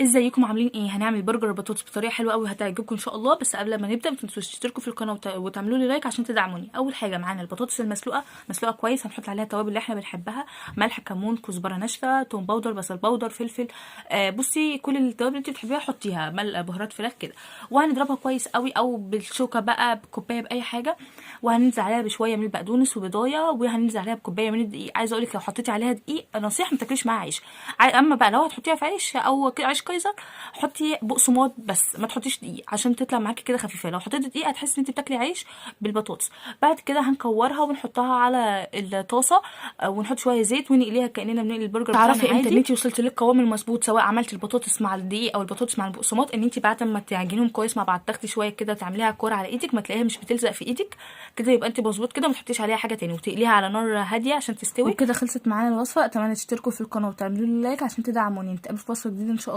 ازيكم عاملين ايه؟ هنعمل برجر بطاطس بطريقه حلوه قوي هتعجبكم ان شاء الله. بس قبل ما نبدا ما تنسوش تشتركوا في القناه وتعملوا لي لايك عشان تدعموني. اول حاجه معانا البطاطس المسلوقه، مسلوقه كويس، هنحط عليها التوابل اللي احنا بنحبها: ملح، كمون، كزبره ناشفه، توم باودر، بصل باودر، فلفل. بصي كل التوابل اللي انت بتحبيها حطيها، بهارات فراخ كده. وهنضربها كويس قوي او بالشوكه بقى، بكوبايه، باي حاجه. وهننزل عليها بشويه من البقدونس وبضايه، وهننزل عليها بكوبايه من الدقيق. عايزه اقول لك لو حطيتي عليها دقيق نصيحه ما تاكليش معاها عيش. اما بقى لو هتحطيها في عيش او عيش كايزر، حطي بقسماط بس ما تحطيش دقيق عشان تطلع معاكي كده خفيفه. لو حطيتي دقيق هتحسي ان انت بتاكلي عيش بالبطاطس. بعد كده هنكورها ونحطها على الطاسه، ونحط شويه زيت ونقليها كاننا بنقلي البرجر بتاعنا عادي. تعرفي امتى ان انت وصلتي للقوام المظبوط سواء عملتي البطاطس مع الدقيق او البطاطس مع البقسماط؟ ان انت بعد ما تعجنيهم كويس مع بعض، تاخدي شويه كده تعمليها كوره على ايدك، ما تلاقيها مش بتلزق في ايدك كده، يبقى انت مظبوط كده. ما تحطيش عليها حاجه تاني، وتقليها على نار هاديه عشان تستوي. وكده خلصت معانا الوصفه. اتمنى تشتركوا في القناه وتعملوا لي لايك عشان تدعموني. نتقابل في وصفه جديده ان شاء الله.